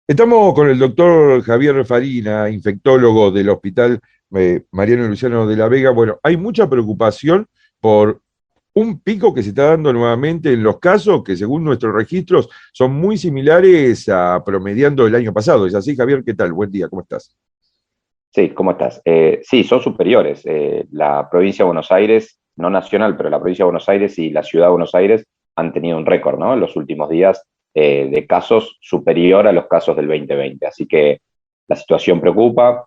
Estamos con el doctor Javier Farina, infectólogo del Hospital Mariano Luciano de la Vega. Bueno, hay mucha preocupación por un pico que se está dando nuevamente en los casos que, según nuestros registros, son muy similares a promediando el año pasado. ¿Es así, Javier? ¿Qué tal? Buen día, ¿cómo estás? Sí, ¿cómo estás? Sí, son superiores. La provincia de Buenos Aires, no nacional, pero la provincia de Buenos Aires y la ciudad de Buenos Aires han tenido un récord, ¿no? En los últimos días de casos superior a los casos del 2020. Así que la situación preocupa,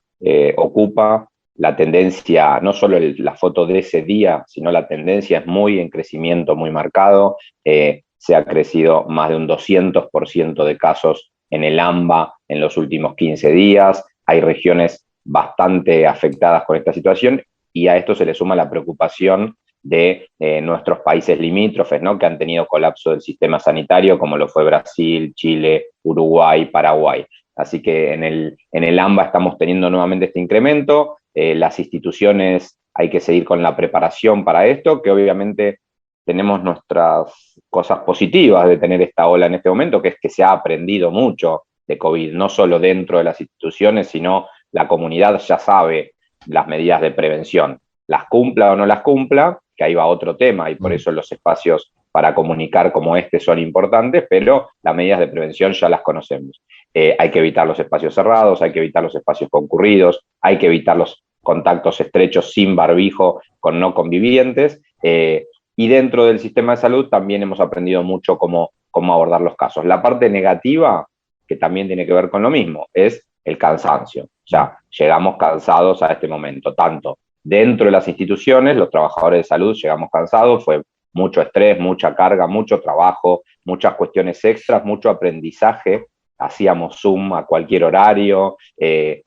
ocupa la tendencia, no solo la foto de ese día, sino la tendencia es muy en crecimiento, muy marcado. Se ha crecido más de un 200% de casos en el AMBA en los últimos 15 días. Hay regiones bastante afectadas con esta situación y a esto se le suma la preocupación de nuestros países limítrofes, ¿no? Que han tenido colapso del sistema sanitario, como lo fue Brasil, Chile, Uruguay, Paraguay. Así que en el AMBA estamos teniendo nuevamente este incremento. Las instituciones hay que seguir con la preparación para esto, que obviamente tenemos nuestras cosas positivas de tener esta ola en este momento, que es que se ha aprendido mucho de COVID, no solo dentro de las instituciones, sino la comunidad ya sabe las medidas de prevención. Las cumpla o no las cumpla, que ahí va otro tema, y por Mm. eso los espacios para comunicar como este son importantes, pero las medidas de prevención ya las conocemos. Hay que evitar los espacios cerrados, hay que evitar los espacios concurridos, hay que evitar los contactos estrechos sin barbijo con no convivientes, y dentro del sistema de salud también hemos aprendido mucho cómo abordar los casos. La parte negativa, que también tiene que ver con lo mismo, es el cansancio. O sea, llegamos cansados a este momento, tanto dentro de las instituciones, los trabajadores de salud llegamos cansados, fue mucho estrés, mucha carga, mucho trabajo, muchas cuestiones extras, mucho aprendizaje. Hacíamos Zoom a cualquier horario,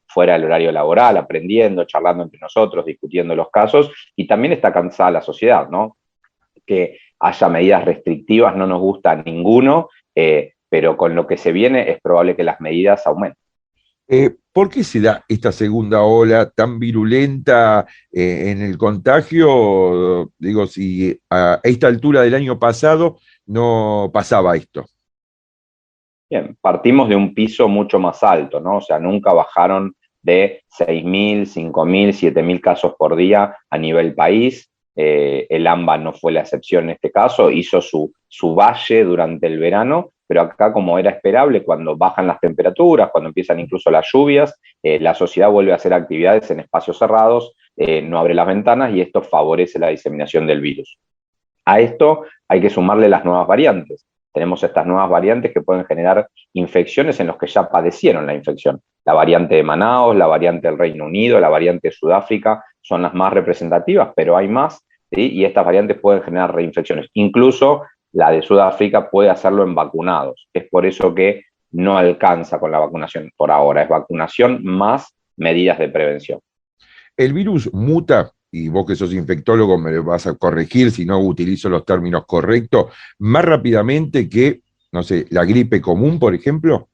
fuera del horario laboral, aprendiendo, charlando entre nosotros, discutiendo los casos, y también está cansada la sociedad, ¿no? Que haya medidas restrictivas no nos gusta a ninguno, pero con lo que se viene es probable que las medidas aumenten. ¿Por qué se da esta segunda ola tan virulenta en el contagio? Digo, si a esta altura del año pasado no pasaba esto. Bien, partimos de un piso mucho más alto, ¿no? O sea, nunca bajaron de 6.000, 5.000, 7.000 casos por día a nivel país. El AMBA no fue la excepción en este caso, hizo su valle durante el verano, pero acá, como era esperable, cuando bajan las temperaturas, cuando empiezan incluso las lluvias, la sociedad vuelve a hacer actividades en espacios cerrados, no abre las ventanas y esto favorece la diseminación del virus. A esto hay que sumarle las nuevas variantes. Tenemos estas nuevas variantes que pueden generar infecciones en los que ya padecieron la infección. La variante de Manaos, la variante del Reino Unido, la variante de Sudáfrica son las más representativas, pero hay más, ¿sí? Y estas variantes pueden generar reinfecciones. Incluso la de Sudáfrica puede hacerlo en vacunados. Es por eso que no alcanza con la vacunación por ahora. Es vacunación más medidas de prevención. El virus muta, y vos que sos infectólogo me vas a corregir si no utilizo los términos correctos, más rápidamente que, no sé, la gripe común, por ejemplo.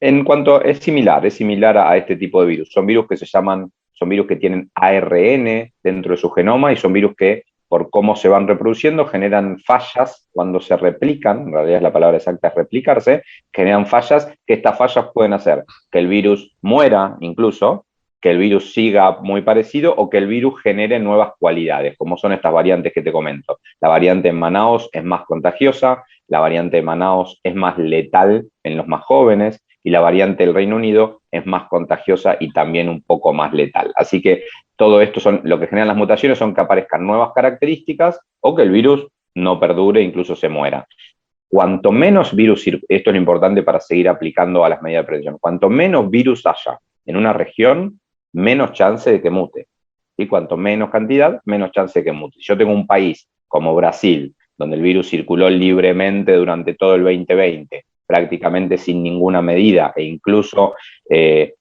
En cuanto, es similar a este tipo de virus. Son virus que se llaman, son virus que tienen ARN dentro de su genoma y son virus que, por cómo se van reproduciendo, generan fallas cuando se replican, en realidad la palabra exacta es replicarse, generan fallas, que estas fallas pueden hacer que el virus muera incluso, que el virus siga muy parecido o que el virus genere nuevas cualidades, como son estas variantes que te comento. La variante en Manaos es más contagiosa, la variante de Manaos es más letal en los más jóvenes, y la variante del Reino Unido es más contagiosa y también un poco más letal. Así que todo esto son lo que generan las mutaciones, son que aparezcan nuevas características o que el virus no perdure e incluso se muera. Cuanto menos virus, esto es lo importante para seguir aplicando a las medidas de prevención, cuanto menos virus haya en una región, menos chance de que mute. Y cuanto menos cantidad, menos chance de que mute. Si yo tengo un país como Brasil, donde el virus circuló libremente durante todo el 2020, prácticamente sin ninguna medida e incluso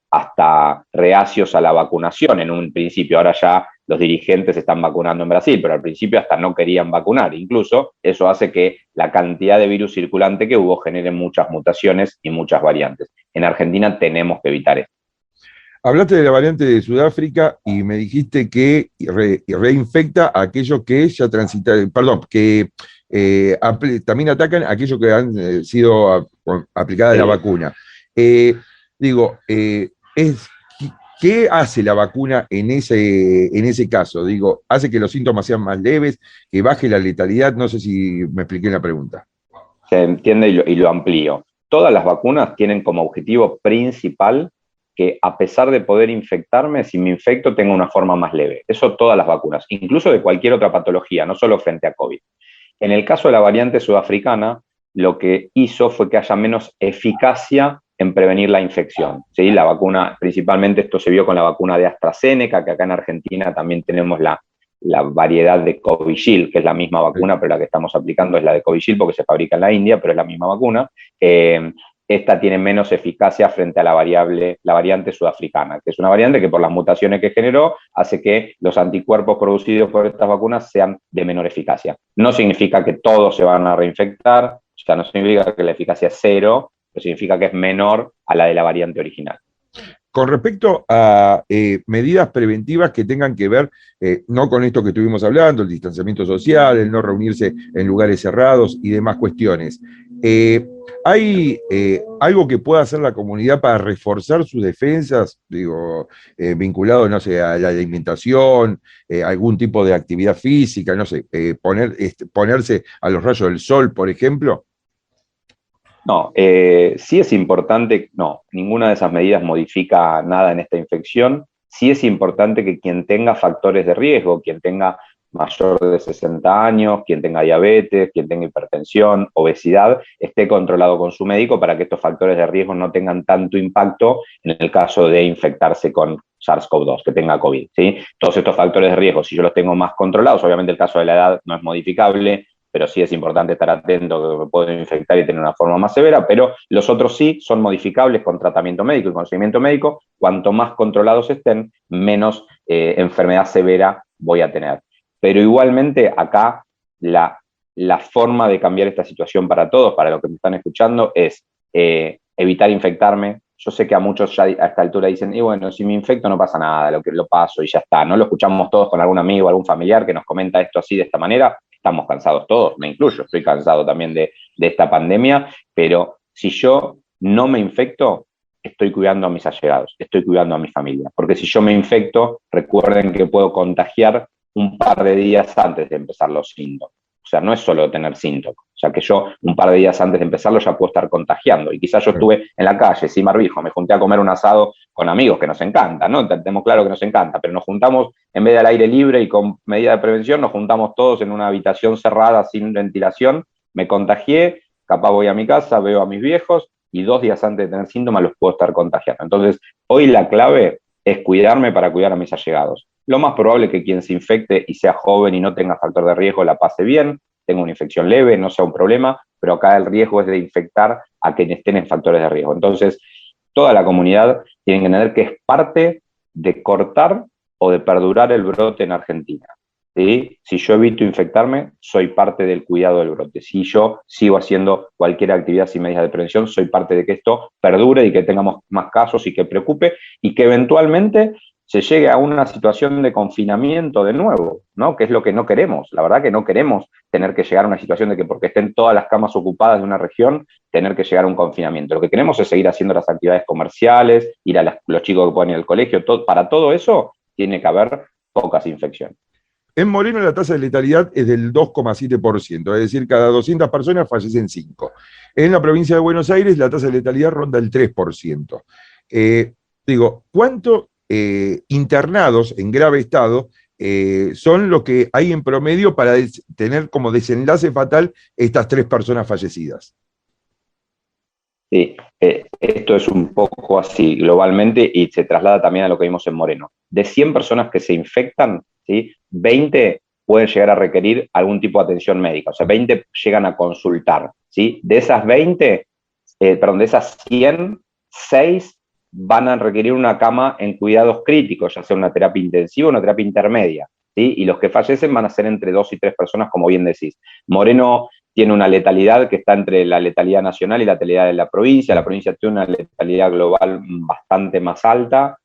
hasta reacios a la vacunación en un principio. Ahora ya los dirigentes están vacunando en Brasil, pero al principio hasta no querían vacunar. Incluso eso hace que la cantidad de virus circulante que hubo genere muchas mutaciones y muchas variantes. En Argentina tenemos que evitar esto. Hablaste de la variante de Sudáfrica y me dijiste que reinfecta a aquellos que ya transitaron, perdón, que también atacan a aquellos que han sido aplicadas la Sí. vacuna. Digo, ¿qué hace la vacuna en ese caso? Digo, ¿hace que los síntomas sean más leves, que baje la letalidad? No sé si me expliqué en la pregunta. Se entiende y lo amplío. Todas las vacunas tienen como objetivo principal que a pesar de poder infectarme, si me infecto tenga una forma más leve. Eso todas las vacunas, incluso de cualquier otra patología, no solo frente a COVID. En el caso de la variante sudafricana, lo que hizo fue que haya menos eficacia en prevenir la infección. ¿Sí? La vacuna, principalmente esto se vio con la vacuna de AstraZeneca, que acá en Argentina también tenemos la variedad de Covishield, que es la misma vacuna, pero la que estamos aplicando es la de Covishield porque se fabrica en la India, pero es la misma vacuna. Esta tiene menos eficacia frente a la variante sudafricana, que es una variante que por las mutaciones que generó hace que los anticuerpos producidos por estas vacunas sean de menor eficacia. No significa que todos se van a reinfectar, o sea, no significa que la eficacia es cero, pero significa que es menor a la de la variante original. Con respecto a medidas preventivas que tengan que ver, no con esto que estuvimos hablando, el distanciamiento social, el no reunirse en lugares cerrados y demás cuestiones, ¿hay algo que pueda hacer la comunidad para reforzar sus defensas, digo, vinculado, no sé, a la alimentación, algún tipo de actividad física, no sé, ponerse a los rayos del sol, por ejemplo? No, sí es importante, no, ninguna de esas medidas modifica nada en esta infección. Sí es importante que quien tenga factores de riesgo, quien tenga mayor de 60 años, quien tenga diabetes, quien tenga hipertensión, obesidad, esté controlado con su médico para que estos factores de riesgo no tengan tanto impacto en el caso de infectarse con SARS-CoV-2, que tenga COVID, ¿sí? Todos estos factores de riesgo, si yo los tengo más controlados, obviamente el caso de la edad no es modificable, pero sí es importante estar atento que me puedo infectar y tener una forma más severa, pero los otros sí son modificables con tratamiento médico y con seguimiento médico. Cuanto más controlados estén, menos enfermedad severa voy a tener. Pero igualmente acá la forma de cambiar esta situación para todos, para los que me están escuchando, es evitar infectarme. Yo sé que a muchos ya a esta altura dicen, y bueno, si me infecto no pasa nada, lo paso y ya está. No lo escuchamos todos con algún amigo, algún familiar que nos comenta esto así de esta manera. Estamos cansados todos, me incluyo, estoy cansado también de esta pandemia, pero si yo no me infecto, estoy cuidando a mis allegados, estoy cuidando a mi familia, porque si yo me infecto, recuerden que puedo contagiar un par de días antes de empezar los síntomas. O sea, no es solo tener síntomas. O sea, que yo un par de días antes de empezarlo ya puedo estar contagiando. Y quizás yo estuve en la calle, sin barbijo, me junté a comer un asado con amigos, que nos encanta, ¿no? Tenemos claro que nos encanta, pero nos juntamos, en vez de al aire libre y con medida de prevención, nos juntamos todos en una habitación cerrada, sin ventilación. Me contagié, capaz voy a mi casa, veo a mis viejos, y 2 días antes de tener síntomas los puedo estar contagiando. Entonces, hoy la clave es cuidarme para cuidar a mis allegados. Lo más probable es que quien se infecte y sea joven y no tenga factor de riesgo la pase bien, tenga una infección leve, no sea un problema, pero acá el riesgo es de infectar a quienes estén en factores de riesgo. Entonces, toda la comunidad tiene que entender que es parte de cortar o de perdurar el brote en Argentina. ¿Sí? Si yo evito infectarme, soy parte del cuidado del brote. Si yo sigo haciendo cualquier actividad sin medidas de prevención, soy parte de que esto perdure y que tengamos más casos y que preocupe y que eventualmente se llegue a una situación de confinamiento de nuevo, ¿no? Que es lo que no queremos. La verdad que no queremos tener que llegar a una situación de que porque estén todas las camas ocupadas de una región, tener que llegar a un confinamiento. Lo que queremos es seguir haciendo las actividades comerciales, ir a los chicos que pueden ir al colegio. Para todo eso tiene que haber pocas infecciones. En Moreno la tasa de letalidad es del 2,7%, es decir, cada 200 personas fallecen 5. En la provincia de Buenos Aires la tasa de letalidad ronda el 3%. Digo, ¿cuánto internados en grave estado son los que hay en promedio para tener como desenlace fatal estas 3 personas fallecidas? Sí, esto es un poco así globalmente y se traslada también a lo que vimos en Moreno. De 100 personas que se infectan, ¿sí? 20 pueden llegar a requerir algún tipo de atención médica, o sea, 20 llegan a consultar, ¿sí? De esas 20, de esas 100, 6 van a requerir una cama en cuidados críticos, ya sea una terapia intensiva o una terapia intermedia, ¿sí? Y los que fallecen van a ser entre 2 y 3 personas, como bien decís. Moreno tiene una letalidad que está entre la letalidad nacional y la letalidad de la provincia tiene una letalidad global bastante más alta.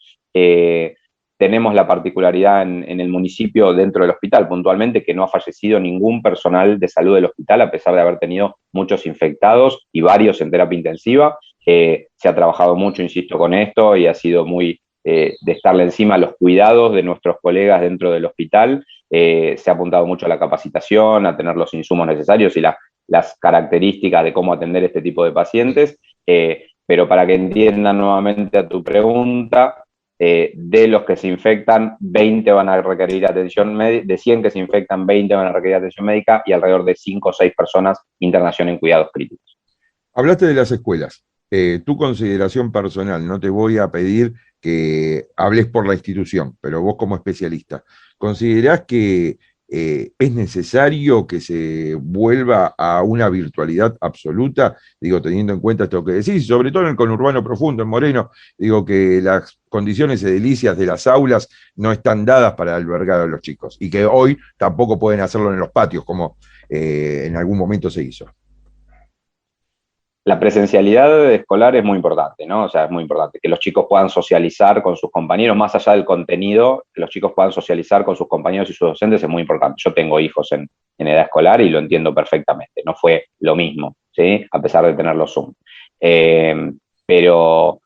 Tenemos la particularidad en el municipio, dentro del hospital puntualmente, que no ha fallecido ningún personal de salud del hospital, a pesar de haber tenido muchos infectados y varios en terapia intensiva. Se ha trabajado mucho, insisto, con esto y ha sido muy de estarle encima a los cuidados de nuestros colegas dentro del hospital. Se ha apuntado mucho a la capacitación, a tener los insumos necesarios y las características de cómo atender este tipo de pacientes. Pero para que entiendan nuevamente a tu pregunta, de los que se infectan, 20 van a requerir atención médica, de 100 que se infectan, 20 van a requerir atención médica y alrededor de 5 o 6 personas internación en cuidados críticos. Hablaste de las escuelas. Tu consideración personal, no te voy a pedir que hables por la institución, pero vos como especialista, ¿considerás que es necesario que se vuelva a una virtualidad absoluta? Digo, teniendo en cuenta esto que decís, sobre todo en el conurbano profundo, en Moreno, digo que las condiciones edilicias de las aulas no están dadas para albergar a los chicos y que hoy tampoco pueden hacerlo en los patios como en algún momento se hizo. La presencialidad escolar es muy importante, ¿no? O sea, es muy importante que los chicos puedan socializar con sus compañeros, más allá del contenido, que los chicos puedan socializar con sus compañeros y sus docentes es muy importante. Yo tengo hijos en edad escolar y lo entiendo perfectamente. No fue lo mismo, ¿sí? A pesar de tener los Zoom. Pero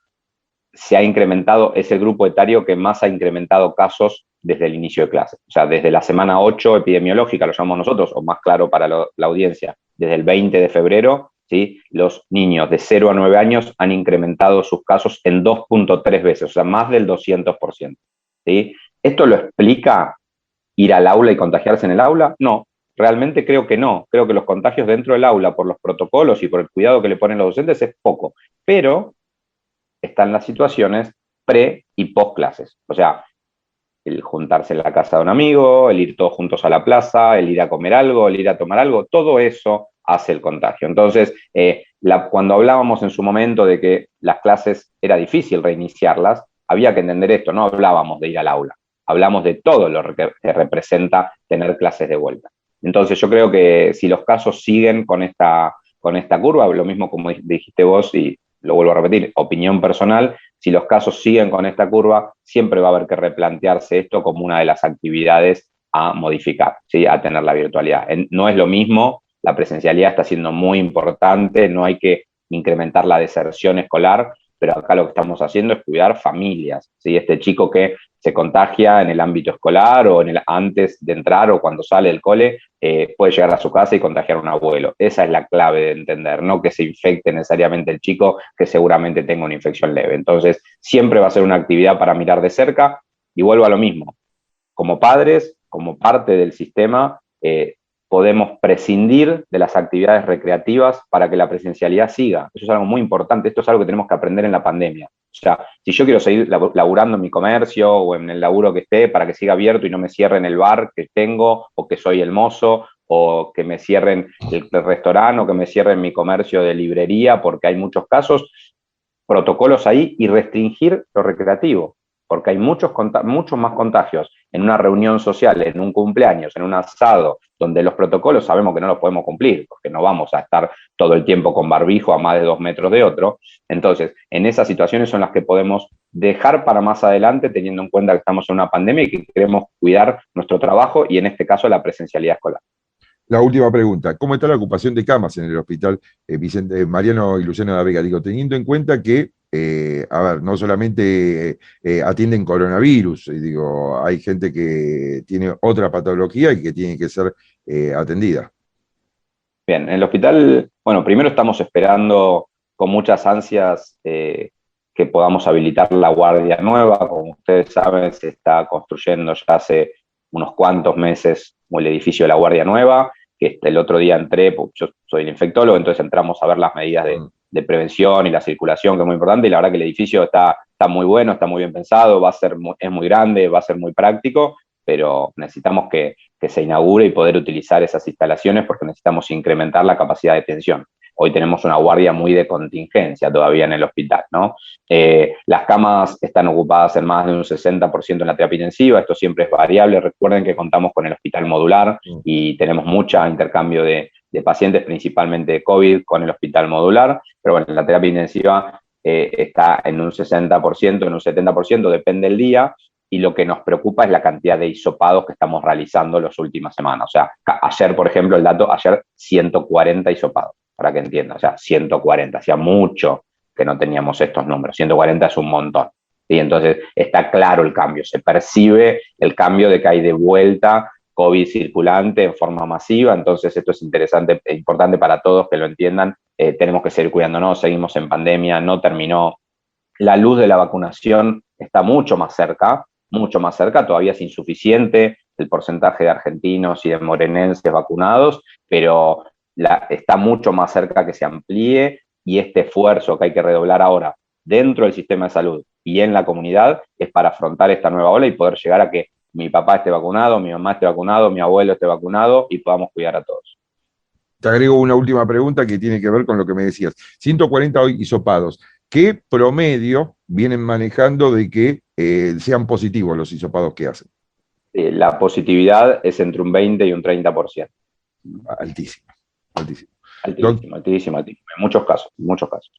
se ha incrementado, es el grupo etario que más ha incrementado casos desde el inicio de clases. O sea, desde la semana 8 epidemiológica, lo llamamos nosotros, o más claro para la audiencia, desde el 20 de febrero, ¿sí? Los niños de 0 a 9 años han incrementado sus casos en 2.3 veces, o sea, más del 200%. ¿Sí? ¿Esto lo explica ir al aula y contagiarse en el aula? No, realmente creo que no. Creo que los contagios dentro del aula por los protocolos y por el cuidado que le ponen los docentes es poco. Pero están las situaciones pre y post clases. O sea, el juntarse en la casa de un amigo, el ir todos juntos a la plaza, el ir a comer algo, el ir a tomar algo, todo eso hace el contagio. Entonces, cuando hablábamos en su momento de que las clases era difícil reiniciarlas, había que entender esto, no hablábamos de ir al aula, hablamos de todo lo que representa tener clases de vuelta. Entonces, yo creo que si los casos siguen con esta curva, lo mismo como dijiste vos y lo vuelvo a repetir, opinión personal, si los casos siguen con esta curva, siempre va a haber que replantearse esto como una de las actividades a modificar, ¿sí? A tener la virtualidad. No es lo mismo, la presencialidad está siendo muy importante, no hay que incrementar la deserción escolar, pero acá lo que estamos haciendo es cuidar familias, ¿sí? Este chico que se contagia en el ámbito escolar o antes de entrar o cuando sale del cole, puede llegar a su casa y contagiar a un abuelo. Esa es la clave de entender, no que se infecte necesariamente el chico que seguramente tenga una infección leve. Entonces, siempre va a ser una actividad para mirar de cerca y vuelvo a lo mismo. Como padres, como parte del sistema, podemos prescindir de las actividades recreativas para que la presencialidad siga. Eso es algo muy importante, esto es algo que tenemos que aprender en la pandemia. O sea, si yo quiero seguir laburando en mi comercio o en el laburo que esté para que siga abierto y no me cierren el bar que tengo o que soy el mozo o que me cierren el restaurante o que me cierren mi comercio de librería porque hay muchos casos, protocolos ahí y restringir lo recreativo, porque hay muchos más contagios en una reunión social, en un cumpleaños, en un asado, donde los protocolos sabemos que no los podemos cumplir, porque no vamos a estar todo el tiempo con barbijo a más de 2 metros de otro. Entonces, en esas situaciones son las que podemos dejar para más adelante, teniendo en cuenta que estamos en una pandemia y que queremos cuidar nuestro trabajo y en este caso la presencialidad escolar. La última pregunta, ¿cómo está la ocupación de camas en el hospital Mariano y Luciano de la Vega? Digo, teniendo en cuenta que, a ver, no solamente atienden coronavirus, digo, hay gente que tiene otra patología y que tiene que ser atendida. Bien, en el hospital, bueno, primero estamos esperando con muchas ansias que podamos habilitar la guardia nueva. Como ustedes saben, se está construyendo ya hace unos cuantos meses el edificio de la guardia nueva, que el otro día entré, porque yo soy el infectólogo, entonces entramos a ver las medidas de prevención y la circulación, que es muy importante, y la verdad que el edificio está muy bueno, está muy bien pensado, es muy grande, va a ser muy práctico, pero necesitamos que se inaugure y poder utilizar esas instalaciones porque necesitamos incrementar la capacidad de atención. Hoy tenemos una guardia muy de contingencia todavía en el hospital, ¿no? Las camas están ocupadas en más de un 60% en la terapia intensiva, esto siempre es variable. Recuerden que contamos con el hospital modular y tenemos mucho intercambio de pacientes, principalmente de COVID, con el hospital modular, pero bueno, la terapia intensiva está en un 60%, en un 70%, depende del día, y lo que nos preocupa es la cantidad de hisopados que estamos realizando las últimas semanas. O sea, ayer, por ejemplo, ayer 140 hisopados, para que entiendan, o sea, 140, hacía mucho que no teníamos estos números. 140 es un montón. ¿Sí? Entonces está claro el cambio, se percibe el cambio de que hay de vuelta COVID circulante en forma masiva, entonces esto es interesante e importante para todos que lo entiendan. Tenemos que seguir cuidándonos, seguimos en pandemia, no terminó. La luz de la vacunación está mucho más cerca, todavía es insuficiente el porcentaje de argentinos y de morenenses vacunados, pero está mucho más cerca que se amplíe, y este esfuerzo que hay que redoblar ahora dentro del sistema de salud y en la comunidad es para afrontar esta nueva ola y poder llegar a que mi papá esté vacunado, mi mamá esté vacunado, mi abuelo esté vacunado y podamos cuidar a todos. Te agrego una última pregunta que tiene que ver con lo que me decías. 140 hisopados. ¿Qué promedio vienen manejando de que sean positivos los hisopados que hacen? La positividad es entre un 20 y un 30%. Altísimo, altísimo. Altísimo, altísimo, altísimo. En muchos casos, en muchos casos.